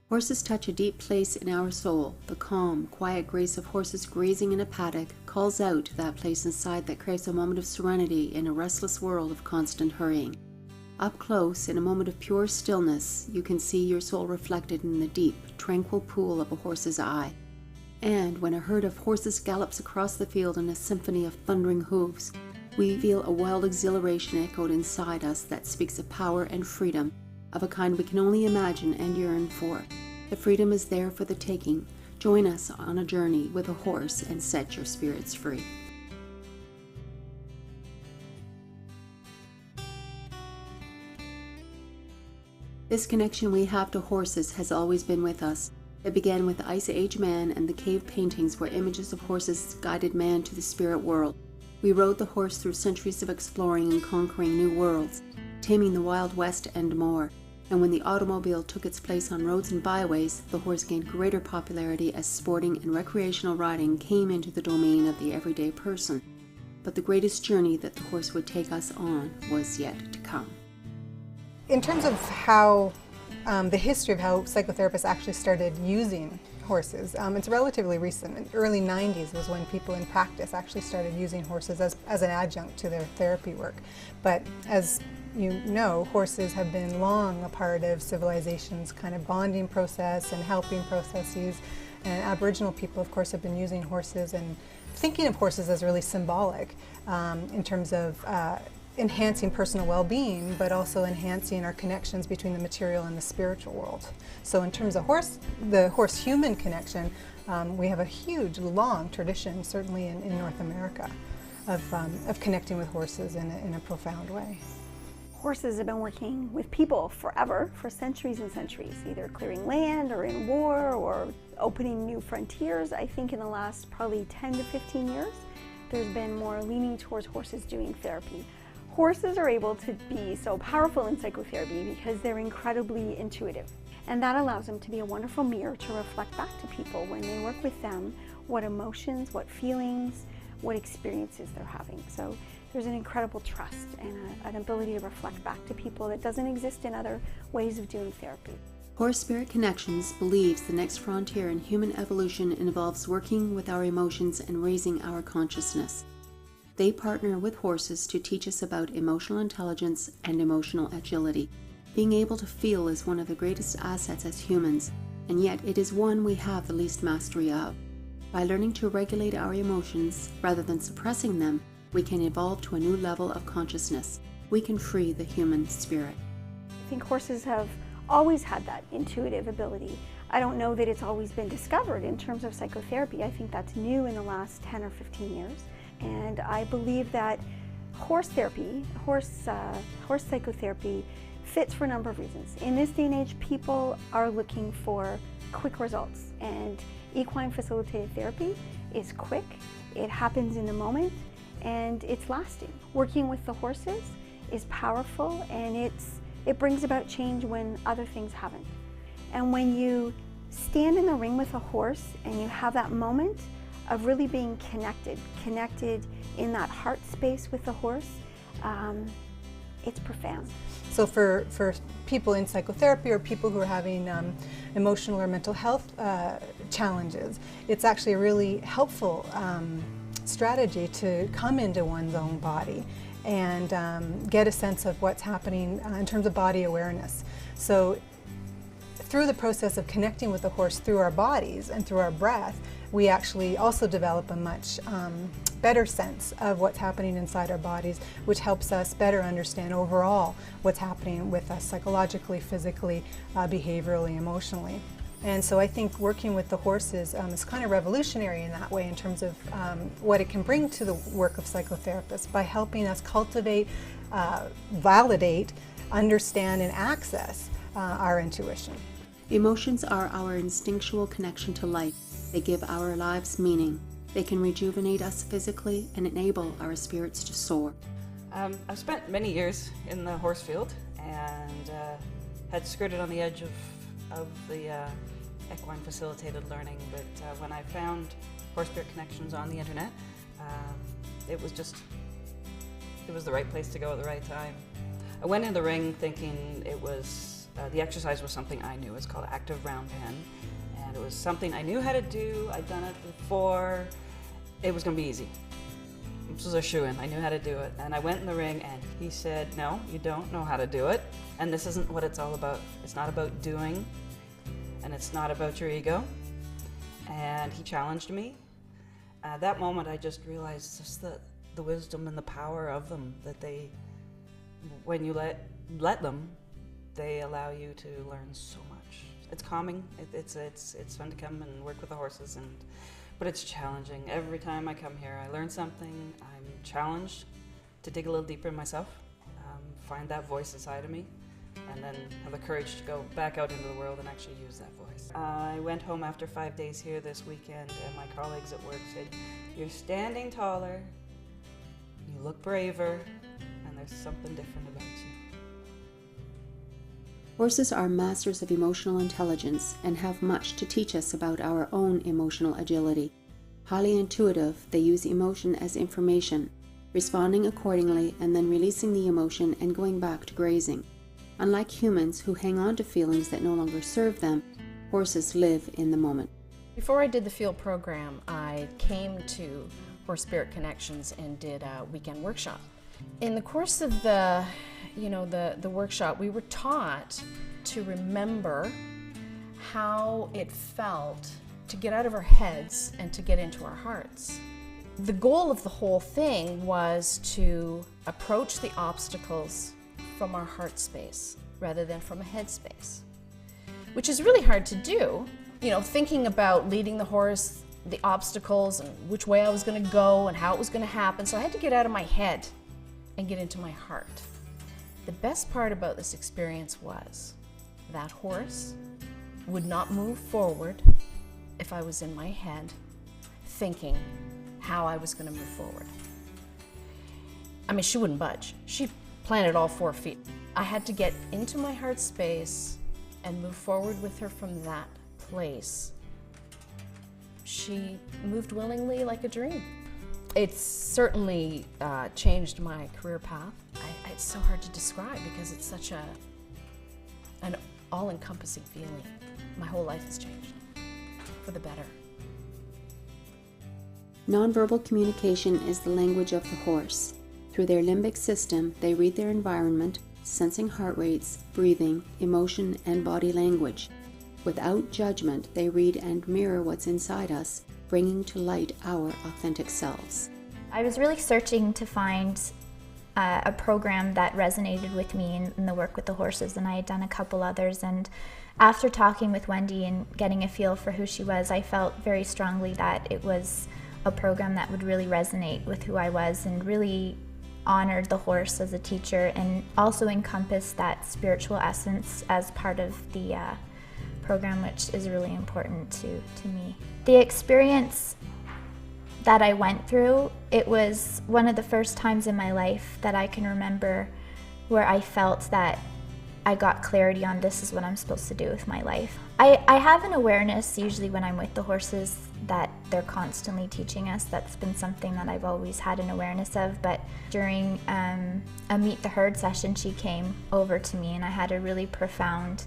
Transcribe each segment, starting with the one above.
Horses touch a deep place in our soul. The calm, quiet grace of horses grazing in a paddock calls out to that place inside that craves a moment of serenity in a restless world of constant hurrying. Up close, in a moment of pure stillness, you can see your soul reflected in the deep, tranquil pool of a horse's eye. And when a herd of horses gallops across the field in a symphony of thundering hooves, we feel a wild exhilaration echoed inside us that speaks of power and freedom, of a kind we can only imagine and yearn for. The freedom is there for the taking. Join us on a journey with a horse and set your spirits free. This connection we have to horses has always been with us. It began with the Ice Age man and the cave paintings where images of horses guided man to the spirit world. We rode the horse through centuries of exploring and conquering new worlds, taming the Wild West and more. And when the automobile took its place on roads and byways, the horse gained greater popularity as sporting and recreational riding came into the domain of the everyday person. But the greatest journey that the horse would take us on was yet to come. In terms of how the history of how psychotherapists actually started using horses, it's relatively recent. In the early 90s was when people in practice actually started using horses as an adjunct to their therapy work. But as you know, horses have been long a part of civilization's kind of bonding process and helping processes. And Aboriginal people, of course, have been using horses and thinking of horses as really symbolic in terms of enhancing personal well-being, but also enhancing our connections between the material and the spiritual world. So in terms of the horse-human connection, we have a huge, long tradition, certainly in North America, of connecting with horses in a profound way. Horses have been working with people forever, for centuries and centuries, either clearing land or in war or opening new frontiers. I think in the last probably 10 to 15 years, there's been more leaning towards horses doing therapy. Horses are able to be so powerful in psychotherapy because they're incredibly intuitive. And that allows them to be a wonderful mirror to reflect back to people when they work with them, what emotions, what feelings, what experiences they're having. So there's an incredible trust and an ability to reflect back to people that doesn't exist in other ways of doing therapy. Horse Spirit Connections believes the next frontier in human evolution involves working with our emotions and raising our consciousness. They partner with horses to teach us about emotional intelligence and emotional agility. Being able to feel is one of the greatest assets as humans, and yet it is one we have the least mastery of. By learning to regulate our emotions rather than suppressing them, we can evolve to a new level of consciousness. We can free the human spirit. I think horses have always had that intuitive ability. I don't know that it's always been discovered in terms of psychotherapy. I think that's new in the last 10 or 15 years. And I believe that horse therapy, horse psychotherapy fits for a number of reasons. In this day and age, people are looking for quick results, and equine facilitated therapy is quick, it happens in the moment, and it's lasting. Working with the horses is powerful, and it brings about change when other things haven't. And when you stand in the ring with a horse and you have that moment of really being connected in that heart space with the horse, it's profound. So for people in psychotherapy or people who are having emotional or mental health challenges, it's actually a really helpful strategy to come into one's own body and get a sense of what's happening in terms of body awareness. So through the process of connecting with the horse through our bodies and through our breath, we actually also develop a much better sense of what's happening inside our bodies, which helps us better understand overall what's happening with us psychologically, physically, behaviorally, emotionally. And so I think working with the horses is kind of revolutionary in that way in terms of what it can bring to the work of psychotherapists by helping us cultivate, validate, understand, and access our intuition. Emotions are our instinctual connection to life. They give our lives meaning. They can rejuvenate us physically and enable our spirits to soar. I've spent many years in the horse field and had skirted on the edge of the equine facilitated learning, but when I found Horse Spirit Connections on the internet, it was the right place to go at the right time. I went in the ring thinking it was The exercise was something I knew. It's called active round pen. And it was something I knew how to do. I'd done it before. It was going to be easy. This was a shoo-in. I knew how to do it. And I went in the ring and he said, no, you don't know how to do it. And this isn't what it's all about. It's not about doing. And it's not about your ego. And he challenged me. At that moment, I just realized just the wisdom and the power of them, that they, when you let them, they allow you to learn so much. It's calming. It's fun to come and work with the horses, but it's challenging. Every time I come here, I learn something. I'm challenged to dig a little deeper in myself, find that voice inside of me, and then have the courage to go back out into the world and actually use that voice. I went home after 5 days here this weekend, and my colleagues at work said, you're standing taller, you look braver, and there's something different about you. Horses are masters of emotional intelligence and have much to teach us about our own emotional agility. Highly intuitive, they use emotion as information, responding accordingly and then releasing the emotion and going back to grazing. Unlike humans who hang on to feelings that no longer serve them, horses live in the moment. Before I did the field program, I came to Horse Spirit Connections and did a weekend workshop. In the course of the workshop, we were taught to remember how it felt to get out of our heads and to get into our hearts. The goal of the whole thing was to approach the obstacles from our heart space rather than from a head space, which is really hard to do. Thinking about leading the horse, the obstacles, and which way I was going to go and how it was going to happen. So I had to get out of my head and get into my heart. The best part about this experience was that horse would not move forward if I was in my head thinking how I was going to move forward. I mean, she wouldn't budge. She planted all 4 feet. I had to get into my heart space and move forward with her from that place. She moved willingly like a dream. It's certainly changed my career path. It's so hard to describe because it's such an all-encompassing feeling. My whole life has changed for the better. Nonverbal communication is the language of the horse. Through their limbic system, they read their environment, sensing heart rates, breathing, emotion, and body language. Without judgment, they read and mirror what's inside us, bringing to light our authentic selves. I was really searching to find a program that resonated with me in the work with the horses, and I had done a couple others, and after talking with Wendy and getting a feel for who she was, I felt very strongly that it was a program that would really resonate with who I was and really honored the horse as a teacher and also encompassed that spiritual essence as part of the program, which is really important to me. The experience that I went through, it was one of the first times in my life that I can remember where I felt that I got clarity on this is what I'm supposed to do with my life. I have an awareness usually when I'm with the horses that they're constantly teaching us. That's been something that I've always had an awareness of, but during a Meet the Herd session, she came over to me and I had a really profound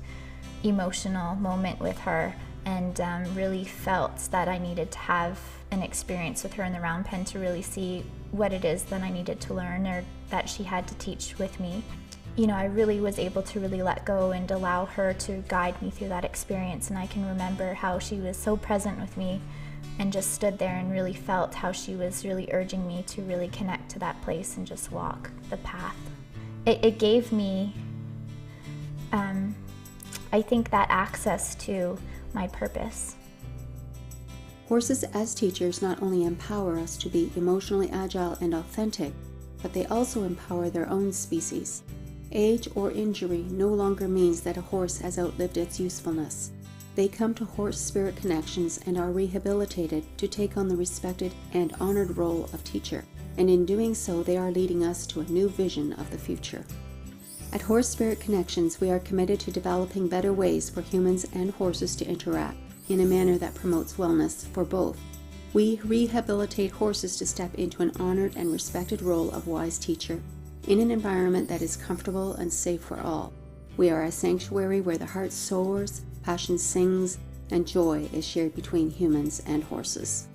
emotional moment with her and really felt that I needed to have an experience with her in the round pen to really see what it is that I needed to learn or that she had to teach with me. I really was able to really let go and allow her to guide me through that experience, and I can remember how she was so present with me and just stood there and really felt how she was really urging me to really connect to that place and just walk the path. It gave me, I think, that access to my purpose. Horses as teachers not only empower us to be emotionally agile and authentic, but they also empower their own species. Age or injury no longer means that a horse has outlived its usefulness. They come to Horse Spirit Connections and are rehabilitated to take on the respected and honored role of teacher, and in doing so they are leading us to a new vision of the future. At Horse Spirit Connections, we are committed to developing better ways for humans and horses to interact in a manner that promotes wellness for both. We rehabilitate horses to step into an honored and respected role of wise teacher in an environment that is comfortable and safe for all. We are a sanctuary where the heart soars, passion sings, and joy is shared between humans and horses.